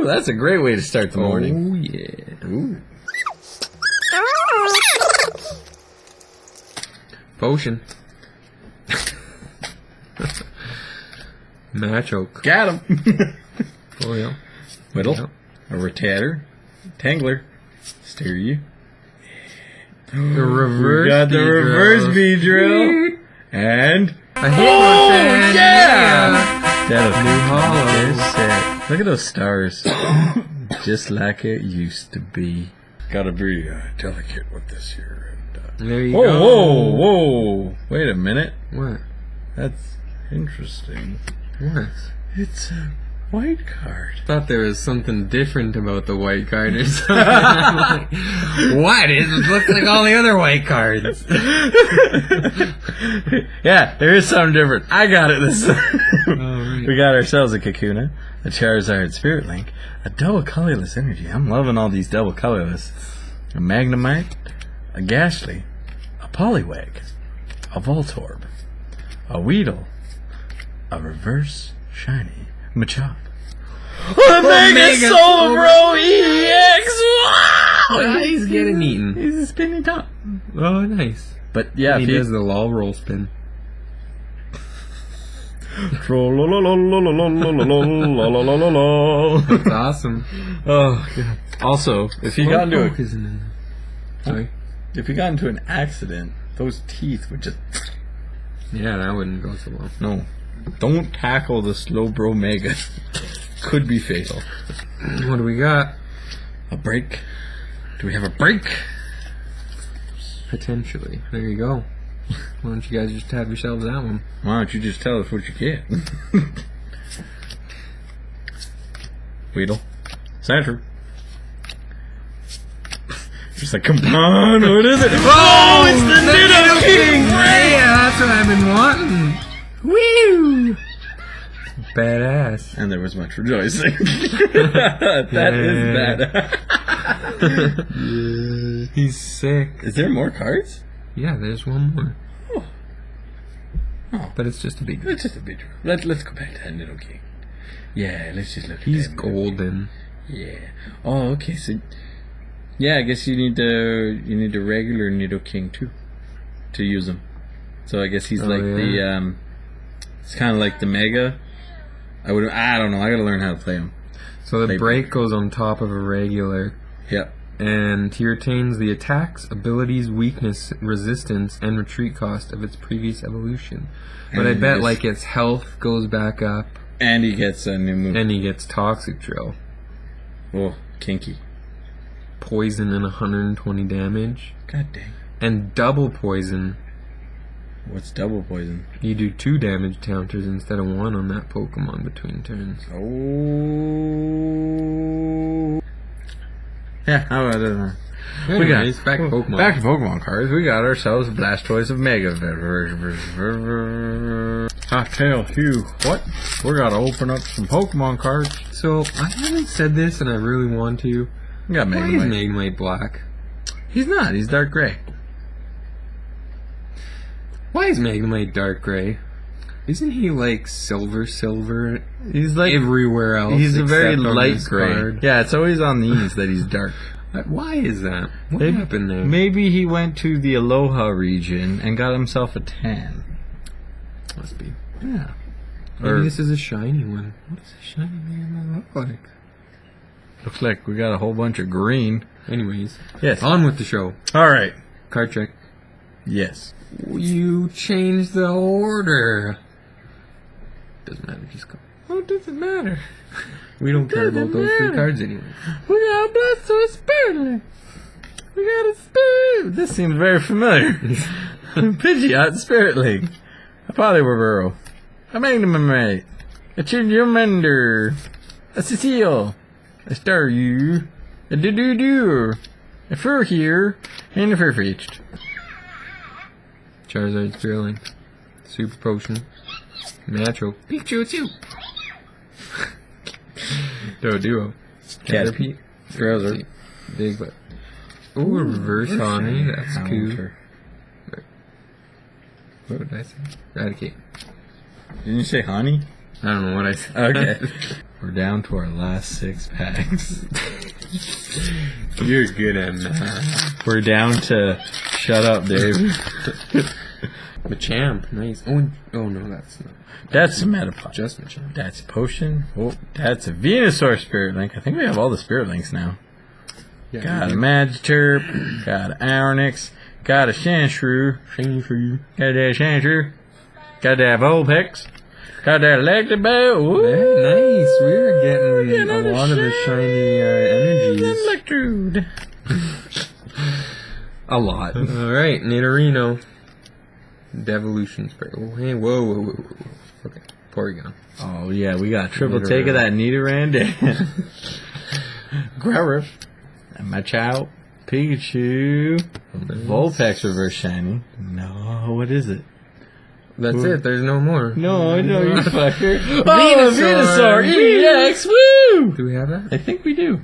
Ooh, that's a great way to start the morning. Oh, yeah. Ooh. Potion. Machoke. Got him. Oh, yeah. Whittle. Yep. A rotator. Tangler. Steer you. The reverse We got the reverse Beedrill. And... A Hitmonchan. yeah! That New hollow. set. Look at those stars. Just like it used to be. Gotta be delicate with this here. And, There you whoa, go. whoa, whoa. Wait a minute. What? That's interesting. What? It's a white card. Thought there was something different about the white card or something. I'm like, what? It looks like all the other white cards. Yeah, there is something different. I got it this time. Right. We got ourselves a Kakuna, a Charizard Spirit Link, a double colorless energy. I'm loving all these double colorless. A Magnemite, a Gashly, a Poliwag, a Voltorb, a Weedle, a reverse shiny Machop. Omega Soul Bro EX! Wow! He's getting eaten. He's a spinny top. Oh, nice. But yeah, He if you does the lol roll spin. That's That's awesome. Oh, God. Also, if you got into Slowpoke isn't in there. Sorry. if you got into an accident, those teeth would just Yeah, that wouldn't go so well. no. Don't tackle the Slowbro Mega. Could be fatal. What do we got? A break. Do we have a break? Potentially. There you go. Why don't you guys just have yourselves that one? Why don't you just tell us what you get? Weedle. Sandra. Just like, come on, what is it? Oh, it's the Ditto King! Yeah, that's what I've been wanting. Woo! Badass. And there was much rejoicing. That is bad. Yeah, he's sick. Is there more cards? Yeah, there's one more. Oh. Oh. But it's just a big. It's just a bit. Let's go back to that Ditto King. Yeah, let's just look at He's that Ditto King. golden. Yeah. Oh, okay. So, yeah, I guess you need the regular Ditto King too to use him. So I guess he's like the it's kind of like the Mega. I don't know. I gotta learn how to play him. So the break goes on top of a regular. Yep. And he retains the attacks, abilities, weakness, resistance, and retreat cost of its previous evolution. But I bet like its health goes back up. And he gets a new move. And he gets Toxic Drill. Oh, kinky. Poison and 120 damage. God dang. And double poison. What's double poison? You do 2 damage counters instead of 1 on that Pokemon between turns. Oh. Yeah, how about that? Anyways, back to Pokemon. Back to Pokemon cards. We got ourselves a Blastoise of Mega. I tell you what, we gotta open up some Pokemon cards. So, I haven't said this and I really want to. We got Why is Magnemite. Magnemite black? He's not, he's dark gray. Why is Magnemite dark gray? Isn't he like silver? He's like Everywhere else. he's a very except on light this gray. card. Yeah, it's always on these that he's dark. Why is that? What Maybe- happened there? Maybe he went to the Aloha region and got himself a tan. Must be. Yeah. Maybe Or this is a shiny one. What does a shiny man look like? looks like we got a whole bunch of green. Anyways, Yes. on with the show. All right. Card check. Yes. You changed the order. Doesn't matter, just go. Oh, it doesn't matter. We don't care about Doesn't those 3 matter. cards anyway. We got a Blastoise Spirit Link. We got a Spirit. This seems very familiar. Pidgeot Spirit Link. A Poliwhirl. A Magnemite. A Charmander. A Cecile. A Staryu. A Doodoo. A Furrier. And a Farfetch'd. Charizard, Spearlink, Super Potion, Natural, Pikachu, Duo, Caterpie. Drowser. Big Butt. Ooh, reverse Honey, that's cool. What did I say? Eradicate. Didn't you say honey? I don't know what I said. Okay. We're down to our last 6 packs. You're good at math. We're down to... Shut up, Dave. Machamp, nice. Oh no, that's not. That's a Metapod. Just Machamp. That's a Potion. Oh, that's a Venusaur Spirit Link. I think we have all the Spirit Links now. Yeah, Got a Magiturp. Got an Aronix. Got a Sandshrew. Got that Sandshrew. Got that Vulpix. Got that Electabelle. Nice. We're getting a lot of the shiny energies. Electrode. A lot. Alright, Nidorino. Devolution Spray. Oh, hey, whoa. Okay, Porygon. Oh, yeah, we got triple take of that Nidoran. Growlithe. Machop. Pikachu. Vulpix reverse shiny. No, what is it? That's it, there's no more. No, you fucker. Venusaur EX, woo! Do we have that? I think we do.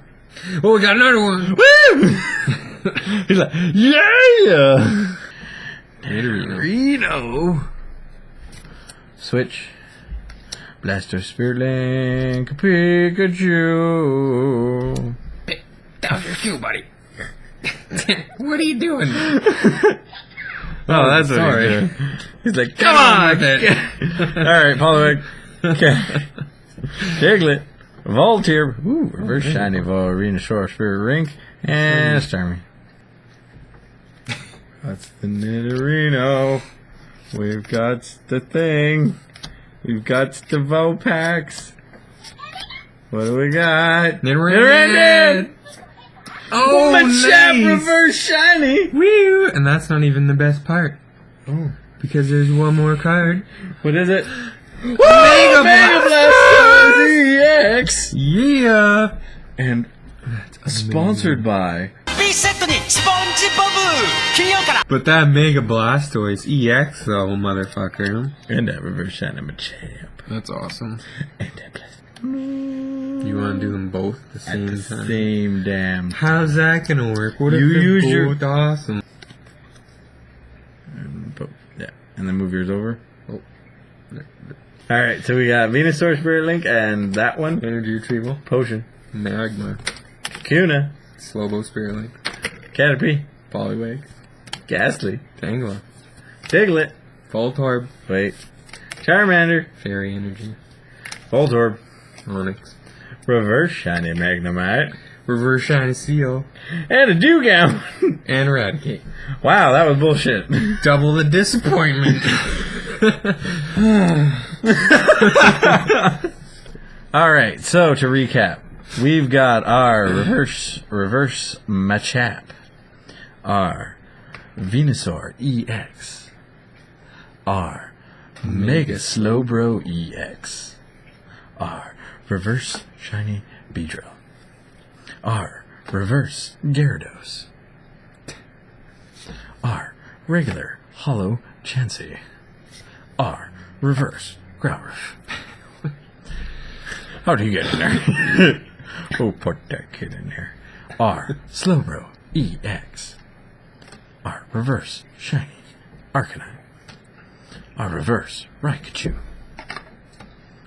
Oh, we got another one! Woo! He's like, yeah! Nidorino. Switch. Blaster Spirit Link. Pikachu. Down your cue, buddy. What are you doing? Oh, that's sorry. He's like, come on! Alright, Poliwag. Okay. Diglett. Voltier. Ooh, reverse shiny Venusaur Spirit Link. And Starmie. That's the Nidorino. We've got the thing. We've got the Vulpix. What do we got? Nidoran! Oh, Machamp nice! reverse shiny. Woo! And that's not even the best part. Oh. Because there's one more card. What is it? Mega Blastoise EX! Yeah! And sponsored by... But that Mega Blastoise EX though, motherfucker. And that reverse shiny Machamp. That's awesome. And that Blastoise. You want to do them both at the same At the time? same damn time. How's that gonna work? What if You they're use your- both awesome? Yeah. And then move yours over. Oh. Alright, so we got Venusaur Spirit Link and that one. Energy Retrieval. Potion. Magma. Kuna. Slobo Spirit Link. Caterpie. Poliwag. Ghastly. Tangela. Diglett. Voltorb. Wait. Charmander. Fairy Energy. Voltorb. Onyx. Reverse shiny Magnemite. Reverse Shiny Seal. And a Dewgong. And Eradicate. Wow, that was bullshit. Double the disappointment. Alright, so to recap. We've got our reverse Machamp. Our Venusaur EX. Our Mega Slowbro EX. Our reverse shiny Beedrill. Our reverse Gyarados. Our regular hollow Chansey. Our reverse Growlithe. How do you get in there? Oh, put that kid in there. Our Slowbro EX. Our reverse shiny Arcanine. Our reverse Raichu.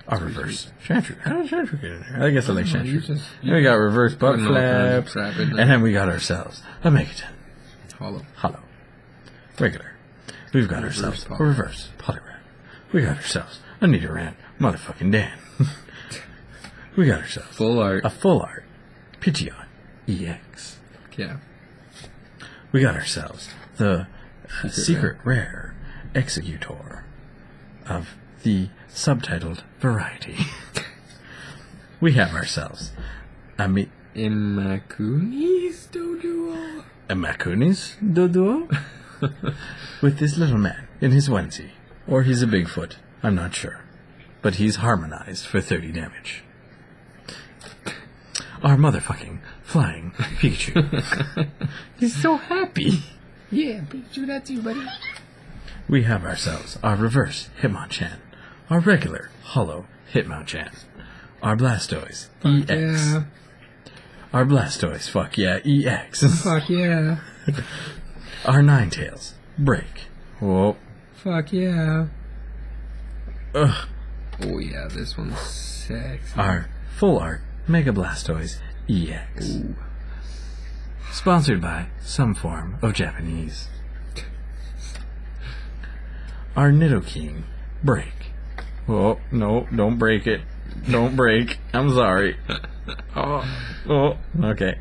Our reverse Chantry. How does Chantry get in there? I guess I like Chantry. Then we got reverse Butt Flaps. And then we got ourselves a Megaton. Hollow. Regular. We've got ourselves a reverse Poliwrath. We got ourselves a Nidoran motherfucking Dan. We got ourselves Full art. a full art Pidgeot EX. Yeah. We got ourselves the secret rare Executor of the subtitled variety. We have ourselves a Imakunis Doduo. Makunis Doduo with this little man in his onesie. Or he's a Bigfoot. I'm not sure. But he's harmonized for 30 damage. Our motherfucking flying Pikachu. He's so happy. Yeah, Pikachu, that's you, buddy. We have ourselves our reverse Hitmonchan. Our regular hollow Hitmonchan. Our Blastoise EX. Yeah. Our Blastoise, fuck yeah, EX. Fuck yeah. Our Ninetales Break. Whoa. Fuck yeah. Ugh. Oh yeah, this one's sexy. Our Full Art Mega Blastoise EX. Ooh. Sponsored by some form of Japanese. Our Nidoking Break. Oh, no, don't break it. Don't break. I'm sorry. Oh, okay.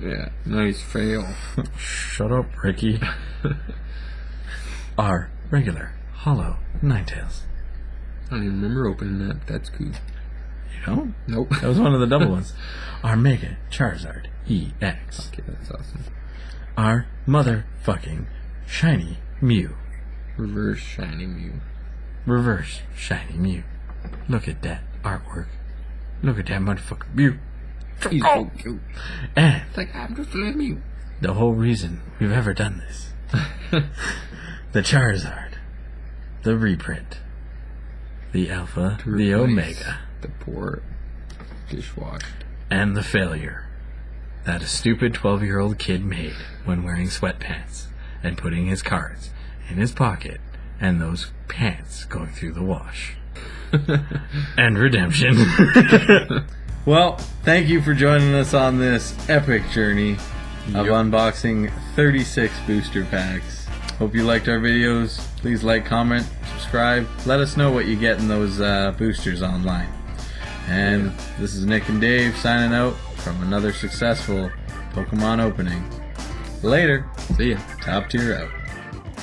Yeah, nice fail. Shut up, Ricky. Our regular Hollow Ninetales. I don't even remember opening that. That's cool. You don't? Nope. That was one of the double ones. Our Mega Charizard EX. Okay, that's awesome. Our motherfucking Shiny Mew. Reverse shiny Mew. Reverse Shiny Mew. Look at that artwork. Look at that motherfucking Mew. He's so cute. And It's like, I'm just a little Mew. the whole reason we've ever done this. The Charizard. The reprint. The Alpha. To The replace Omega. The poor dishwashed. And the failure that a stupid 12-year-old kid made when wearing sweatpants and putting his cards in his pocket and those pants going through the wash. And redemption. Well, thank you for joining us on this epic journey of unboxing 36 booster packs. Hope you liked our videos. Please like, comment, subscribe. Let us know what you get in those boosters online. And this is Nick and Dave signing out from another successful Pokemon opening. Later. See ya. Top tier out.